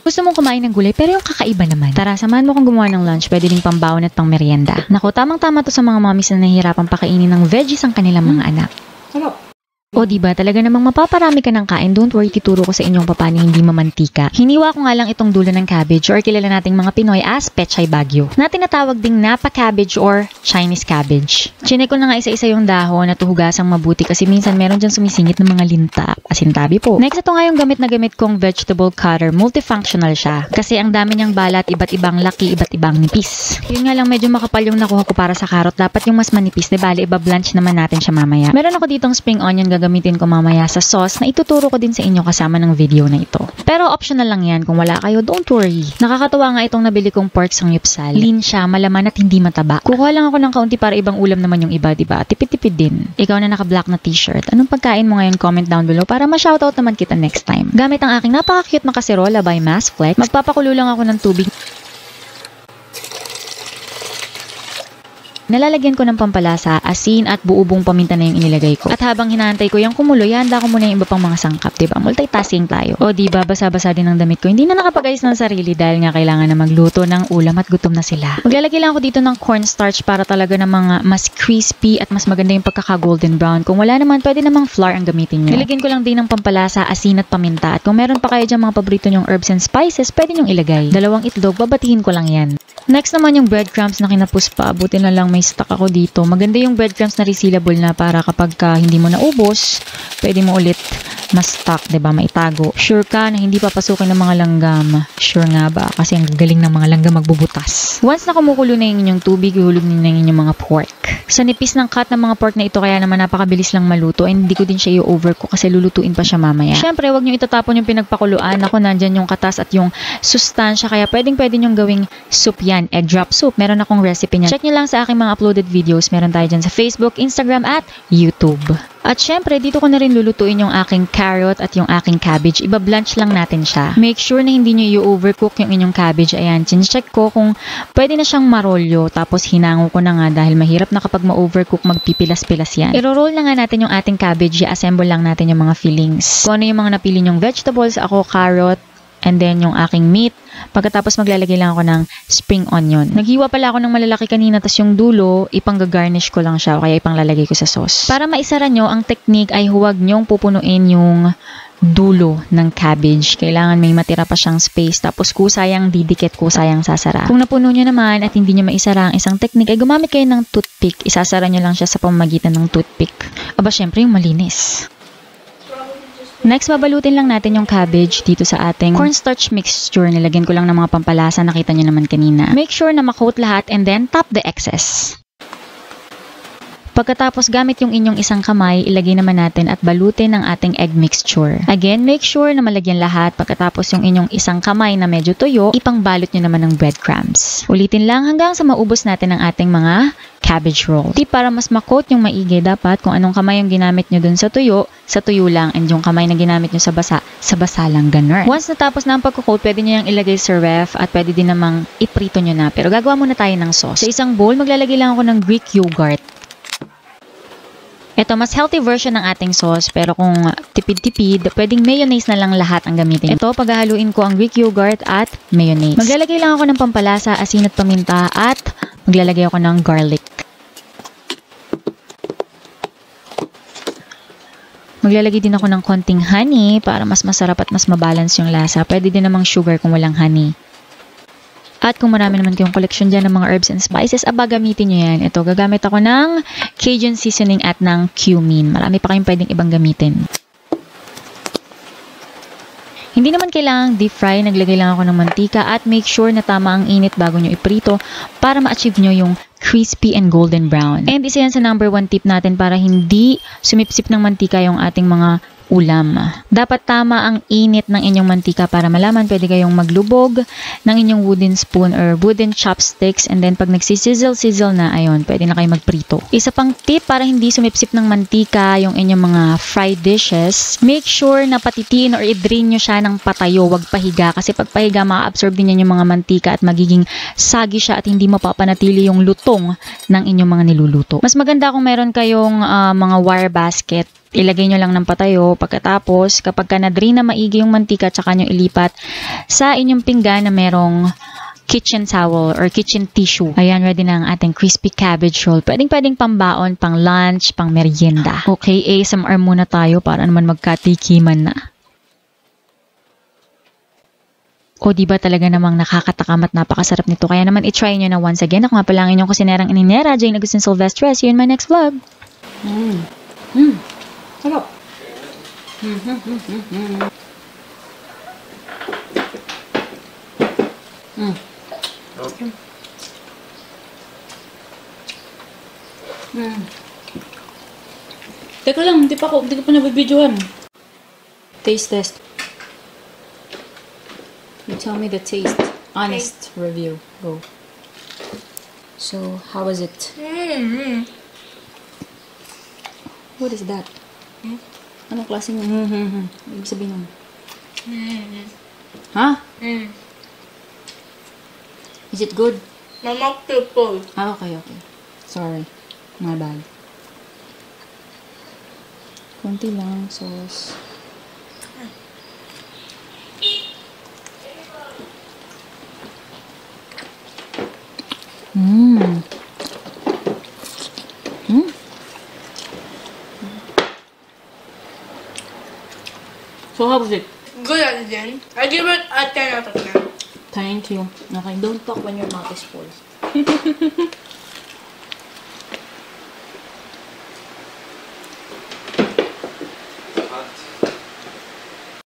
Gusto mong kumain ng gulay pero yung kakaiba naman. Tara, samahan mo kong gumawa ng lunch, pwede din pambawon at pang merienda. Naku, tamang-tama to sa mga mommies na nahihirapan pakainin ng veggies ang kanilang mga anak. O diba, talaga namang mapaparami ka ng kain. Don't worry, tituro ko sa inyong paano hindi mamantika. Hiniwa ko nga lang itong dulo ng cabbage or kilala nating mga Pinoy as pechay bagyo na tinatawag ding napa cabbage or Chinese cabbage. Chinek ko na nga isa-isa yung dahon at hugasang mabuti kasi minsan meron dyan sumisingit ng mga linta. Asintabi po. Next, ito nga yung gamit na gamit kong vegetable cutter. Multifunctional siya kasi ang dami niyang balat, iba't ibang laki, iba't ibang nipis. Yun nga lang, medyo makapal yung nakuha ko para sa carrot. Dapat yung mas manipis. Bale, iba-blanch naman natin siya mamaya. Meron ako ditong spring onion gagamitin ko mamaya sa sauce na ituturo ko din sa inyo kasama ng video na ito. Pero optional lang yan. Kung wala kayo, don't worry. Nakakatuwa nga itong nabili kong pork samgyupsal. Lean siya, malaman at hindi mataba. Kukuha lang ako ng kaunti para ibang ulam naman yung iba, diba? Tipid-tipid din. Ikaw na naka-black na t-shirt. Anong pagkain mo ngayon? Comment down below para ma-shoutout naman kita next time. Gamit ang aking napaka-cute na kaserola by Massflex, magpapakulo lang ako ng tubig. Nalalagyan ko ng pampalasa, asin at buo-buong paminta na yung inilagay ko. At habang hinahantay ko yung kumulo, ihanda ko muna yung iba pang mga sangkap, diba? Multitasking tayo. O diba, basa-basa din ang damit ko. Hindi na nakapag-ayos ng sarili dahil nga kailangan na magluto ng ulam at gutom na sila. Maglalagay lang ako dito ng cornstarch para talaga ng mga mas crispy at mas maganda yung pagkaka-golden brown. Kung wala naman, pwede namang flour ang gamitin nyo. Nilagyan ko lang din ng pampalasa, asin at paminta. At kung meron pa kayo dyan mga paborito nyong herbs and spices, pwede nyong ilagay. 2 itlog, babatiin ko lang yan. Next naman yung breadcrumbs na kinapos pa. Buti na lang may stock ako dito. Maganda yung breadcrumbs na resealable na para kapag hindi mo naubos, pwede mo ulit ma-stock, diba? Maitago. Sure ka na hindi papasukin ng mga langgam. Sure nga ba? Kasi ang galing ng mga langgam magbubutas. Once na kumukulo na yung inyong tubig, ihulog nyo na yung inyong mga pork. Sa nipis ng cut ng mga pork na ito, kaya naman napakabilis lang maluto and hindi ko din siya i-overcook kasi lulutuin pa siya mamaya. Syempre, wag nyo itatapon yung pinagpakuluan. Ako, nandyan yung katas at yung sustansya, kaya pwede nyong gawing soup yan. Egg drop soup. Meron akong recipe niyan. Check nyo lang sa aking mga uploaded videos. Meron tayo dyan sa Facebook, Instagram at YouTube. At syempre, dito ko na rin lulutuin yung aking carrot at yung aking cabbage. Iba-blanch lang natin siya. Make sure na hindi nyo i-overcook yung inyong cabbage. Ayan, check ko kung pwede na siyang marolyo. Tapos hinango ko na nga dahil mahirap na kapag ma-overcook, magpipilas-pilas yan. I-roll na nga natin yung ating cabbage. I-assemble lang natin yung mga fillings. Kung ano yung mga napili nyong vegetables, ako carrot, and then yung aking meat. Pagkatapos maglalagay lang ako ng spring onion. Naghiwa pala ako ng malalaki kanina, tas yung dulo, ipang-garnish ko lang siya o kaya ipanglalagay ko sa sauce. Para maisara nyo, ang technique ay huwag nyong pupunuin yung dulo ng cabbage. Kailangan may matira pa siyang space. Tapos kusayang didikit, kusayang sasara. Kung napuno nyo naman at hindi nyo maisara ang isang technique, ay gumamit kayo ng toothpick. Isasara nyo lang siya sa pamamagitan ng toothpick. Aba, syempre yung malinis. Next, babalutin lang natin yung cabbage dito sa ating cornstarch mixture. Nilagyan ko lang ng mga pampalasa. Nakita nyo naman kanina. Make sure na makoat lahat and then top the excess. Pagkatapos gamit yung inyong isang kamay, ilagay naman natin at balutin ang ating egg mixture. Again, make sure na malagyan lahat. Pagkatapos yung inyong isang kamay na medyo tuyo, ipangbalot nyo naman ng breadcrumbs. Ulitin lang hanggang sa maubos natin ang ating mga cabbage roll. Tip para mas makoat yung maigi, dapat kung anong kamay yung ginamit nyo dun sa tuyo lang, and yung kamay na ginamit nyo sa basa lang, ganun. Once natapos na ang pagkukoat, pwede nyo yung ilagay sa ref at pwede din namang iprito nyo na. Pero gagawa muna tayo ng sauce. Sa isang bowl, maglalagay lang ako ng Greek yogurt. Ito, mas healthy version ng ating sauce, pero kung tipid-tipid, pwedeng mayonnaise na lang lahat ang gamitin. Ito, paghahaluin ko ang Greek yogurt at mayonnaise. Maglalagay lang ako ng pampalasa, asin at paminta, at maglalagay ako ng garlic. Maglalagay din ako ng konting honey para mas masarap at mas mabalance yung lasa. Pwede din namang sugar kung walang honey. At kung marami naman kayong collection dyan ng mga herbs and spices, aba gamitin nyo yan. Ito, gagamit ako ng Cajun seasoning at ng cumin. Marami pa kayong pwedeng ibang gamitin. Hindi naman kailangang deep fry, naglagay lang ako ng mantika at make sure na tama ang init bago nyo iprito para ma-achieve nyo yung crispy and golden brown. And isa yan sa number 1 tip natin para hindi sumipsip ng mantika yung ating mga ulam. Dapat tama ang init ng inyong mantika para malaman. Pwede kayong maglubog ng inyong wooden spoon or wooden chopsticks, and then pag nagsisizzle na, ayun, pwede na kayo magprito. Isa pang tip para hindi sumipsip ng mantika yung inyong mga fried dishes, make sure na patitiin or i-drain nyo siya ng patayo, wag pahiga, kasi pag pahiga, maka-absorb din yan yung mga mantika at magiging sagi siya at hindi mapapanatili yung lutong ng inyong mga niluluto. Mas maganda kung meron kayong mga wire basket Ilagay nyo lang ng patayo. Pagkatapos, kapag ka na-drain na maigi yung mantika, tsaka nyo ilipat sa inyong pinggan na merong kitchen towel or kitchen tissue. Ayan, ready na ang ating crispy cabbage roll. Pwedeng pambaon, pang lunch, pang merienda. Okay, ASMR muna tayo para naman magkatikiman na. O diba talaga namang nakakatakam at napakasarap nito. Kaya naman i-try nyo na once again. Ako nga pala ang inyong kusinerang ininera, Jane Agustin Silvestre. See you in my next vlog. Sarap. Teka lang, hindi ko pa nabibidyohan. Taste test. You tell me the taste. Honest review. Go. So, how was it? What is that? Anong klaseng ibig sabihin nun? Ha? Is it good? Mama people. Ah, okay. Sorry. My bad. Konti lang sauce. So, how was it? Good at it. I give it a 10 out of 10. Thank you. Okay, don't talk when your mouth is full.